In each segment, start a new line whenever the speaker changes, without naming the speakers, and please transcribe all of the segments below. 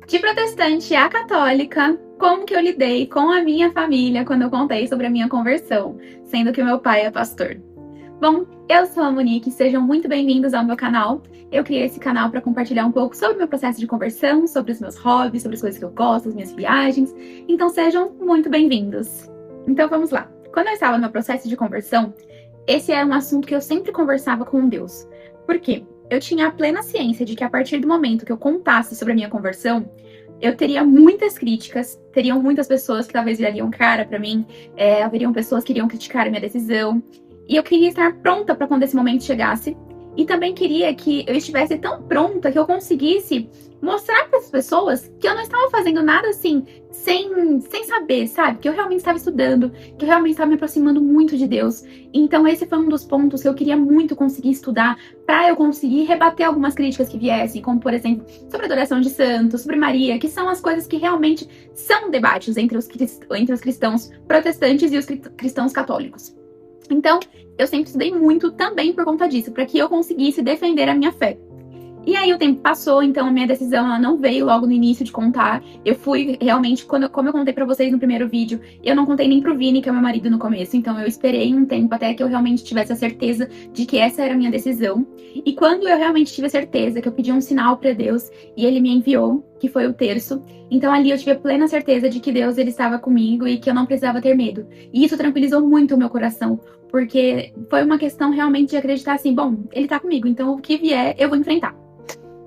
De protestante a católica, como que eu lidei com a minha família quando eu contei sobre a minha conversão, sendo que o meu pai é pastor? Bom, eu sou a Monique, sejam muito bem-vindos ao meu canal. Eu criei esse canal para compartilhar um pouco sobre o meu processo de conversão, sobre os meus hobbies, sobre as coisas que eu gosto, as minhas viagens. Então sejam muito bem-vindos. Então vamos lá. Quando eu estava no meu processo de conversão, esse era um assunto que eu sempre conversava com Deus. Por quê? Eu tinha a plena ciência de que a partir do momento que eu contasse sobre a minha conversão, eu teria muitas críticas, teriam muitas pessoas que talvez virariam cara pra mim, haveriam pessoas que iriam criticar a minha decisão. E eu queria estar pronta para quando esse momento chegasse. E também queria que eu estivesse tão pronta que eu conseguisse mostrar para as pessoas que eu não estava fazendo nada assim, sem saber, sabe? Que eu realmente estava estudando, que eu realmente estava me aproximando muito de Deus. Então esse foi um dos pontos que eu queria muito conseguir estudar para eu conseguir rebater algumas críticas que viessem, como por exemplo, sobre a adoração de santos, sobre Maria, que são as coisas que realmente são debates entre os cristãos protestantes e os cristãos católicos. Então, eu sempre estudei muito também por conta disso, para que eu conseguisse defender a minha fé. E aí o tempo passou, então a minha decisão ela não veio logo no início de contar. Eu fui realmente, como eu contei pra vocês no primeiro vídeo, eu não contei nem pro Vini, que é meu marido, no começo. Então eu esperei um tempo até que eu realmente tivesse a certeza de que essa era a minha decisão. E quando eu realmente tive a certeza, que eu pedi um sinal pra Deus, e ele me enviou, que foi o terço. Então ali eu tive a plena certeza de que Deus ele estava comigo e que eu não precisava ter medo. E isso tranquilizou muito o meu coração, porque foi uma questão realmente de acreditar assim, bom, ele tá comigo, então o que vier eu vou enfrentar.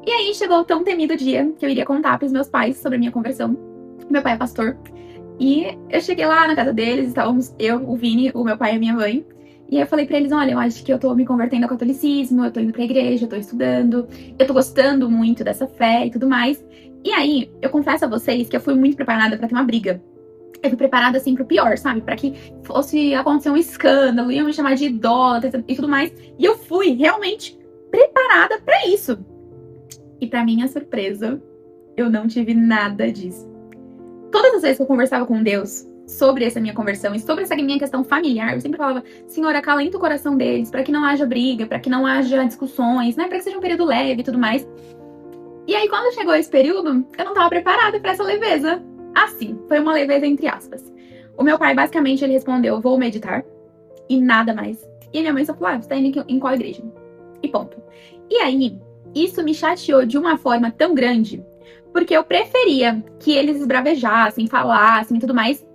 E aí chegou o tão temido dia que eu iria contar pros meus pais sobre a minha conversão. Meu pai é pastor. E eu cheguei lá na casa deles, estávamos eu, o Vini, o meu pai e a minha mãe. E aí eu falei pra eles, olha, eu acho que eu tô me convertendo ao catolicismo, eu tô indo pra igreja, eu tô estudando, eu tô gostando muito dessa fé e tudo mais. E aí, eu confesso a vocês que eu fui muito preparada pra ter uma briga. Eu fui preparada, assim, pro pior, sabe? Pra que fosse acontecer um escândalo, iam me chamar de idólatra e tudo mais. E eu fui realmente preparada pra isso. E pra minha surpresa, eu não tive nada disso. Todas as vezes que eu conversava com Deus sobre essa minha conversão e sobre essa minha questão familiar, eu sempre falava, Senhor, acalenta o coração deles, para que não haja briga, para que não haja discussões, né? Para que seja um período leve e tudo mais. E aí, quando chegou esse período, eu não tava preparada para essa leveza. Assim, foi uma leveza entre aspas. O meu pai, basicamente, ele respondeu, vou meditar, e nada mais. E a minha mãe só falou, você tá indo em qual igreja? E ponto. E aí, isso me chateou de uma forma tão grande, porque eu preferia que eles esbravejassem, falassem e tudo mais,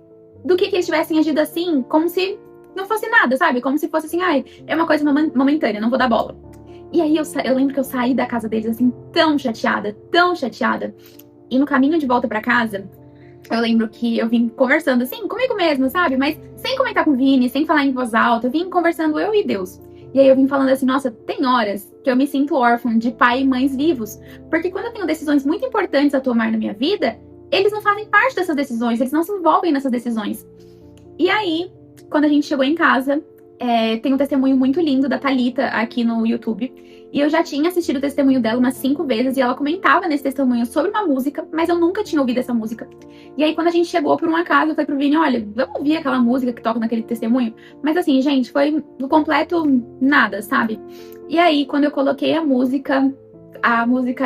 do que eles tivessem agido assim, como se não fosse nada, sabe? Como se fosse assim, ai, é uma coisa momentânea, não vou dar bola. E aí eu lembro que eu saí da casa deles assim, tão chateada, tão chateada. E no caminho de volta pra casa, eu lembro que eu vim conversando assim, comigo mesma, sabe? Mas sem comentar com o Vini, sem falar em voz alta, eu vim conversando eu e Deus. E aí eu vim falando assim, nossa, tem horas que eu me sinto órfã de pai e mães vivos. Porque quando eu tenho decisões muito importantes a tomar na minha vida, eles não fazem parte dessas decisões, eles não se envolvem nessas decisões. E aí, quando a gente chegou em casa, tem um testemunho muito lindo da Thalita aqui no YouTube. E eu já tinha assistido o testemunho dela umas 5 vezes, e ela comentava nesse testemunho sobre uma música, mas eu nunca tinha ouvido essa música. E aí, quando a gente chegou por um acaso, eu falei pro Vini, olha, vamos ouvir aquela música que toca naquele testemunho? Mas assim, gente, foi no completo nada, sabe? E aí, quando eu coloquei a música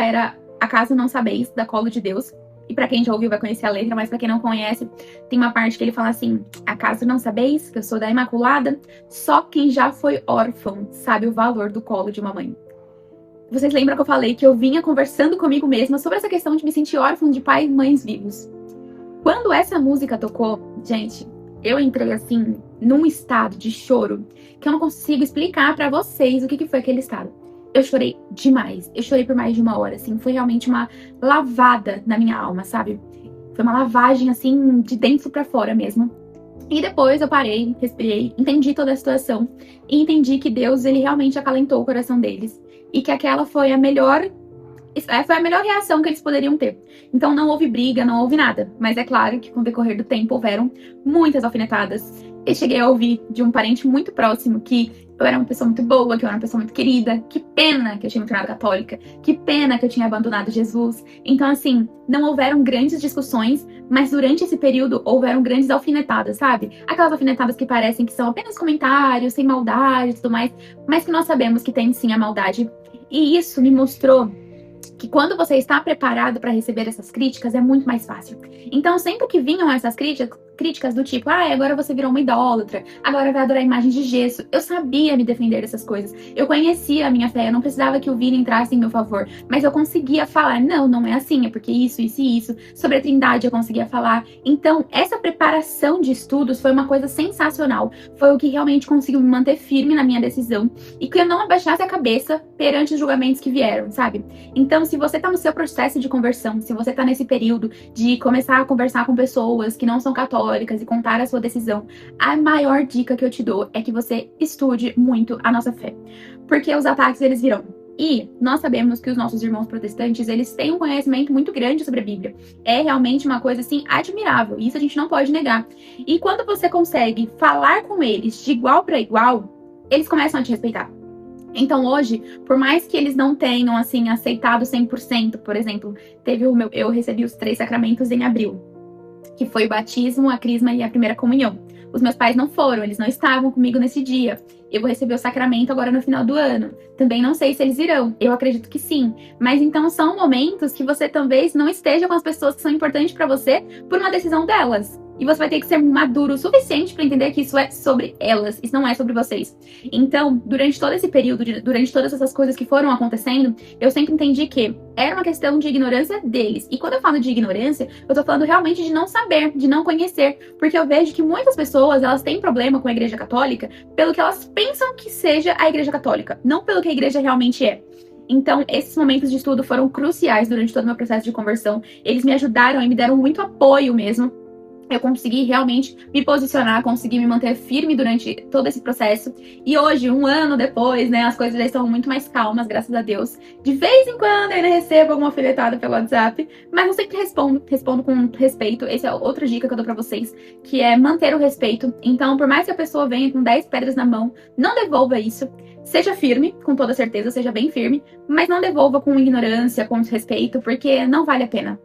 era Acaso Não Sabeis, da Colo de Deus. E pra quem já ouviu vai conhecer a letra, mas pra quem não conhece, tem uma parte que ele fala assim, acaso não sabeis que eu sou da Imaculada? Só quem já foi órfão sabe o valor do colo de uma mãe. Vocês lembram que eu falei que eu vinha conversando comigo mesma sobre essa questão de me sentir órfã de pai e mães vivos? Quando essa música tocou, gente, eu entrei assim, num estado de choro, que eu não consigo explicar pra vocês o que foi aquele estado. Eu chorei demais, eu chorei por mais de 1 hora, assim, foi realmente uma lavada na minha alma, sabe? Foi uma lavagem, assim, de dentro pra fora mesmo. E depois eu parei, respirei, entendi toda a situação e entendi que Deus, ele realmente acalentou o coração deles e que aquela foi a melhor reação que eles poderiam ter. Então não houve briga, não houve nada. Mas é claro que com o decorrer do tempo houveram muitas alfinetadas. Eu cheguei a ouvir de um parente muito próximo que eu era uma pessoa muito boa, que eu era uma pessoa muito querida. Que pena que eu tinha me tornado católica. Que pena que eu tinha abandonado Jesus. Então, assim, não houveram grandes discussões, mas durante esse período houveram grandes alfinetadas, sabe? Aquelas alfinetadas que parecem que são apenas comentários, sem maldade e tudo mais, mas que nós sabemos que tem sim a maldade. E isso me mostrou que quando você está preparado para receber essas críticas, é muito mais fácil. Então, sempre que vinham essas críticas do tipo, agora você virou uma idólatra, agora vai adorar imagens de gesso, eu sabia me defender dessas coisas. Eu conhecia a minha fé, eu não precisava que o Vini entrasse em meu favor, mas eu conseguia falar, não é assim, é porque isso, isso e isso. Sobre a Trindade eu conseguia falar. Então, essa preparação de estudos foi uma coisa sensacional. Foi o que realmente conseguiu me manter firme na minha decisão e que eu não abaixasse a cabeça perante os julgamentos que vieram, sabe? Então, se você tá no seu processo de conversão, se você tá nesse período de começar a conversar com pessoas que não são católicas e contar a sua decisão, a maior dica que eu te dou é que você estude muito a nossa fé. Porque os ataques, eles virão. E nós sabemos que os nossos irmãos protestantes, eles têm um conhecimento muito grande sobre a Bíblia. É realmente uma coisa, assim, admirável. Isso a gente não pode negar. E quando você consegue falar com eles de igual para igual, eles começam a te respeitar. Então hoje, por mais que eles não tenham, assim, aceitado 100%, por exemplo, eu recebi os 3 sacramentos em abril, que foi o batismo, a crisma e a primeira comunhão. Os meus pais não foram, eles não estavam comigo nesse dia. Eu vou receber o sacramento agora no final do ano. Também não sei se eles irão. Eu acredito que sim. Mas então são momentos que você talvez não esteja com as pessoas que são importantes para você por uma decisão delas. E você vai ter que ser maduro o suficiente para entender que isso é sobre elas, isso não é sobre vocês. Então, durante todo esse período, durante todas essas coisas que foram acontecendo, eu sempre entendi que era uma questão de ignorância deles. E quando eu falo de ignorância, eu tô falando realmente de não saber, de não conhecer. Porque eu vejo que muitas pessoas, elas têm problema com a Igreja Católica pelo que elas pensam que seja a Igreja Católica, não pelo que a Igreja realmente é. Então, esses momentos de estudo foram cruciais durante todo o meu processo de conversão. Eles me ajudaram e me deram muito apoio mesmo. Eu consegui realmente me posicionar, consegui me manter firme durante todo esse processo. E hoje, 1 ano depois, né, as coisas já estão muito mais calmas, graças a Deus. De vez em quando eu ainda recebo alguma alfinetada pelo WhatsApp, mas eu sempre respondo com respeito. Essa é outra dica que eu dou pra vocês, que é manter o respeito. Então, por mais que a pessoa venha com 10 pedras na mão, não devolva isso. Seja firme, com toda certeza, seja bem firme, mas não devolva com ignorância, com desrespeito, porque não vale a pena.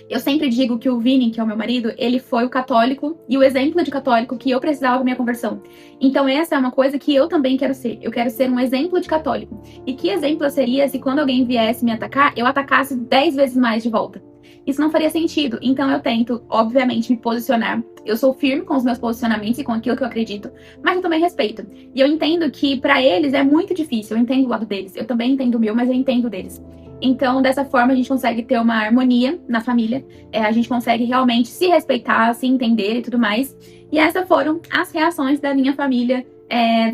Eu sempre digo que o Vini, que é o meu marido, ele foi o católico e o exemplo de católico que eu precisava da minha conversão. Então essa é uma coisa que eu também quero ser. Eu quero ser um exemplo de católico. E que exemplo eu seria se quando alguém viesse me atacar, eu atacasse 10 vezes mais de volta? Isso não faria sentido. Então eu tento, obviamente, me posicionar. Eu sou firme com os meus posicionamentos e com aquilo que eu acredito, mas eu também respeito. E eu entendo que pra eles é muito difícil. Eu entendo o lado deles. Eu também entendo o meu, mas eu entendo o deles. Então, dessa forma, a gente consegue ter uma harmonia na família. A gente consegue realmente se respeitar, se entender e tudo mais. E essas foram as reações da minha família.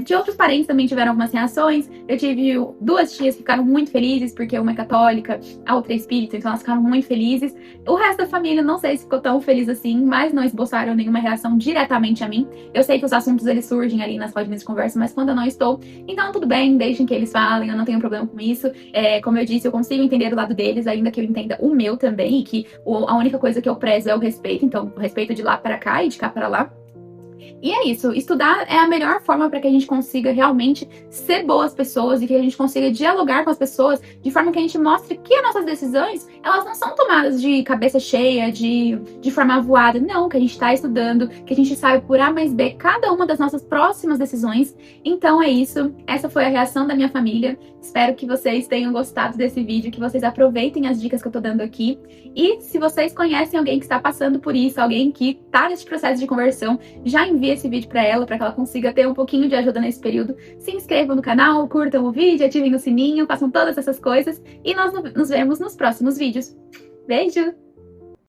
De outros parentes também tiveram algumas reações. Eu tive 2 tias que ficaram muito felizes, porque uma é católica, a outra é espírita, então elas ficaram muito felizes. O resto da família, não sei se ficou tão feliz assim, mas não esboçaram nenhuma reação diretamente a mim. Eu sei que os assuntos, eles surgem ali nas rodinhas de conversa, mas quando eu não estou, então tudo bem, deixem que eles falem, eu não tenho problema com isso. Como eu disse, eu consigo entender o lado deles, ainda que eu entenda o meu também, e que a única coisa que eu prezo é o respeito, então o respeito de lá para cá e de cá para lá. E é isso, estudar é a melhor forma para que a gente consiga realmente ser boas pessoas e que a gente consiga dialogar com as pessoas de forma que a gente mostre que as nossas decisões, elas não são tomadas de cabeça cheia, de forma voada, não, que a gente está estudando, que a gente sabe por A mais B cada uma das nossas próximas decisões. Então é isso, essa foi a reação da minha família. Espero que vocês tenham gostado desse vídeo, que vocês aproveitem as dicas que eu tô dando aqui. E se vocês conhecem alguém que está passando por isso, alguém que tá nesse processo de conversão, já envie esse vídeo para ela, para que ela consiga ter um pouquinho de ajuda nesse período. Se inscrevam no canal, curtam o vídeo, ativem o sininho, façam todas essas coisas. E nós nos vemos nos próximos vídeos. Beijo!